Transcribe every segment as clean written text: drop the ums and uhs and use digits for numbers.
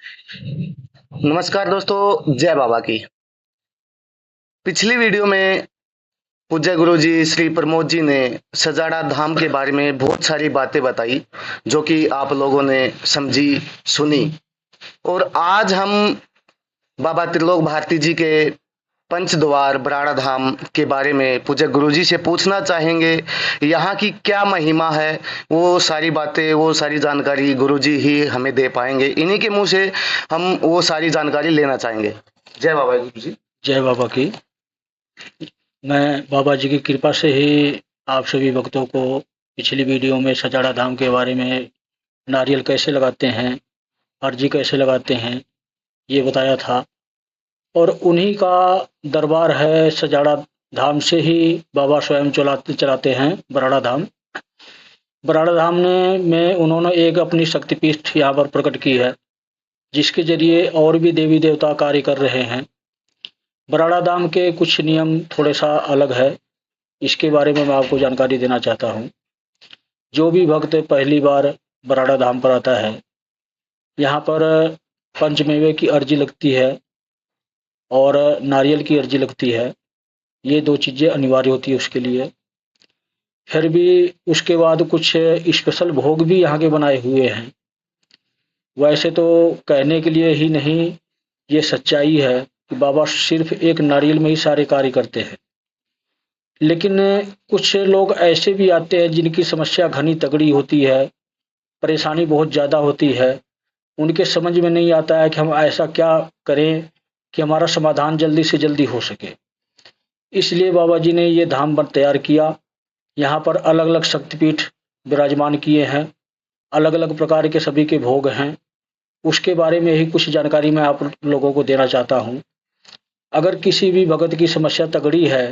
नमस्कार दोस्तों, जय बाबा की। पिछली वीडियो में पूज्य गुरु जी श्री प्रमोद जी ने सजाड़ा धाम के बारे में बहुत सारी बातें बताई, जो कि आप लोगों ने समझी, सुनी। और आज हम बाबा त्रिलोक भारती जी के पंचद्वार बराड़ा धाम के बारे में पूज्य गुरु जी से पूछना चाहेंगे। यहाँ की क्या महिमा है, वो सारी बातें, वो सारी जानकारी गुरु जी ही हमें दे पाएंगे। इन्हीं के मुंह से हम वो सारी जानकारी लेना चाहेंगे। जय बाबा गुरु जी। जय बाबा की। मैं बाबा जी की कृपा से ही आप सभी भक्तों को पिछली वीडियो में सजाड़ा धाम के बारे में नारियल कैसे लगाते हैं, अर्जी कैसे लगाते हैं, ये बताया था। और उन्हीं का दरबार है सजाड़ा धाम से ही बाबा स्वयं चलाते हैं बराड़ा धाम। बराड़ा धाम में उन्होंने एक अपनी शक्तिपीठ यहाँ पर प्रकट की है, जिसके जरिए और भी देवी देवता कार्य कर रहे हैं। बराड़ा धाम के कुछ नियम थोड़े सा अलग है, इसके बारे में मैं आपको जानकारी देना चाहता हूँ। जो भी भक्त पहली बार बराड़ा धाम पर आता है, यहाँ पर पंचमेवे की अर्जी लगती है और नारियल की अर्जी लगती है। ये 2 चीज़ें अनिवार्य होती है उसके लिए। फिर भी उसके बाद कुछ स्पेशल भोग भी यहाँ के बनाए हुए हैं। वैसे तो कहने के लिए ही नहीं, ये सच्चाई है कि बाबा सिर्फ एक नारियल में ही सारे कार्य करते हैं। लेकिन कुछ लोग ऐसे भी आते हैं जिनकी समस्या घनी तगड़ी होती है, परेशानी बहुत ज़्यादा होती है। उनके समझ में नहीं आता है कि हम ऐसा क्या करें कि हमारा समाधान जल्दी से जल्दी हो सके। इसलिए बाबा जी ने ये धाम तैयार किया। यहाँ पर अलग-अलग शक्तिपीठ विराजमान किए हैं, अलग-अलग प्रकार के सभी के भोग हैं। उसके बारे में ही कुछ जानकारी मैं आप लोगों को देना चाहता हूँ। अगर किसी भी भगत की समस्या तगड़ी है,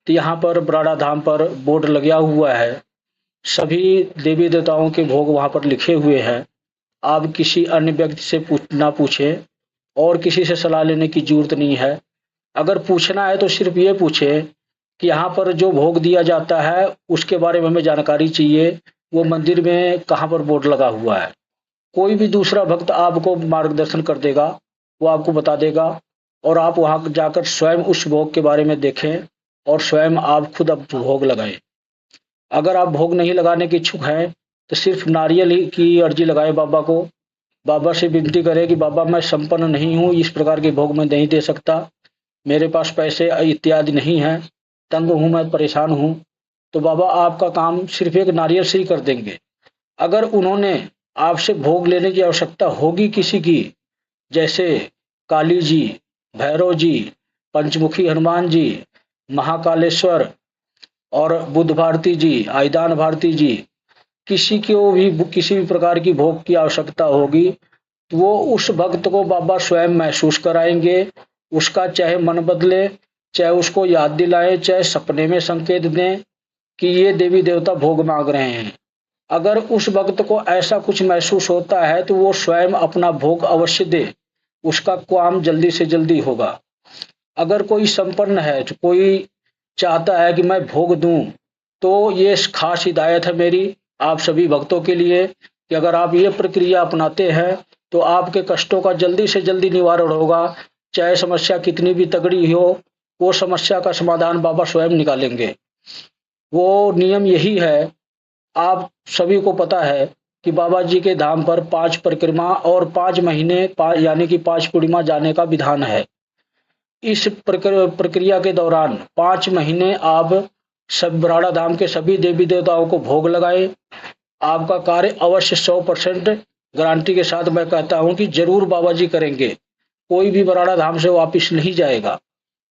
तो यहाँ पर बराड़ा धाम पर बोर्ड लगा हुआ है। सभी देवी देवताओं के भोग वहाँ पर लिखे हुए हैं। आप किसी अन्य व्यक्ति से ना पूछें और किसी से सलाह लेने की ज़रूरत नहीं है। अगर पूछना है तो सिर्फ ये पूछें कि यहाँ पर जो भोग दिया जाता है उसके बारे में हमें जानकारी चाहिए, वो मंदिर में कहाँ पर बोर्ड लगा हुआ है। कोई भी दूसरा भक्त आपको मार्गदर्शन कर देगा, वो आपको बता देगा और आप वहाँ जाकर स्वयं उस भोग के बारे में देखें और स्वयं आप खुद अब भोग लगाएँ। अगर आप भोग नहीं लगाने के इच्छुक हैं, तो सिर्फ नारियल ही की अर्जी लगाएँ बाबा को। बाबा से विनती करें कि बाबा मैं संपन्न नहीं हूँ, इस प्रकार के भोग मैं नहीं दे सकता, मेरे पास पैसे इत्यादि नहीं हैं, तंग हूँ, मैं परेशान हूँ। तो बाबा आपका काम सिर्फ एक नारियल से ही कर देंगे। अगर उन्होंने आपसे भोग लेने की आवश्यकता होगी किसी की, जैसे काली जी, भैरव जी, पंचमुखी हनुमान जी, महाकालेश्वर और बुद्ध भारती जी, आइदान भारती जी, किसी भी प्रकार की भोग की आवश्यकता होगी, तो वो उस भक्त को बाबा स्वयं महसूस कराएंगे। उसका चाहे मन बदले, चाहे उसको याद दिलाएं, चाहे सपने में संकेत दें कि ये देवी देवता भोग मांग रहे हैं। अगर उस भक्त को ऐसा कुछ महसूस होता है तो वो स्वयं अपना भोग अवश्य दे, उसका काम जल्दी से जल्दी होगा। अगर कोई संपन्न है, तो कोई चाहता है कि मैं भोग दूं, तो ये खास हिदायत है मेरी आप सभी भक्तों के लिए कि अगर आप ये प्रक्रिया अपनाते हैं तो आपके कष्टों का जल्दी से जल्दी निवारण होगा। चाहे समस्या कितनी भी तगड़ी हो, वो समस्या का समाधान बाबा स्वयं निकालेंगे। वो नियम यही है, आप सभी को पता है कि बाबा जी के धाम पर 5 परिक्रमा और 5 महीने यानी कि 5 पूर्णिमा जाने का विधान है। इस प्रक्रिया के दौरान 5 महीने आप सब बराड़ा धाम के सभी देवी देवताओं को भोग लगाएं। आपका कार्य अवश्य 100% गारंटी के साथ मैं कहता हूं कि जरूर बाबा जी करेंगे। कोई भी बराड़ा धाम से वापिस नहीं जाएगा।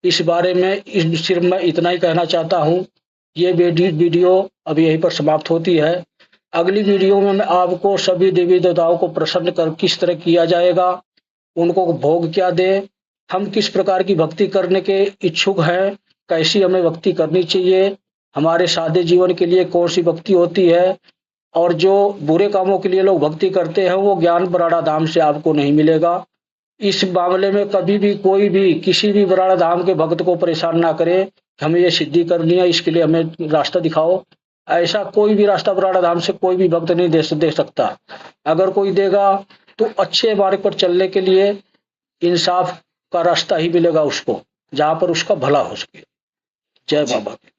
इस बारे में सिर्फ मैं इतना ही कहना चाहता हूं। ये वीडियो अब यहीं पर समाप्त होती है। अगली वीडियो में मैं आपको सभी देवी देवताओं को प्रसन्न कर किस तरह किया जाएगा, उनको भोग क्या दें, हम किस प्रकार की भक्ति करने के इच्छुक हैं, कैसी हमें भक्ति करनी चाहिए, हमारे सादे जीवन के लिए कौन सी भक्ति होती है, और जो बुरे कामों के लिए लोग भक्ति करते हैं वो ज्ञान बराड़ा धाम से आपको नहीं मिलेगा। इस मामले में कभी भी कोई भी किसी भी बराड़ा धाम के भक्त को परेशान ना करे, हमें ये सिद्धि करनी है, इसके लिए हमें रास्ता दिखाओ। ऐसा कोई भी रास्ता बराड़ा धाम से कोई भी भक्त नहीं दे सकता। अगर कोई देगा तो अच्छे मार्ग पर चलने के लिए इंसाफ का रास्ता ही मिलेगा उसको, जहाँ पर उसका भला हो सके। जय जी बाबा की।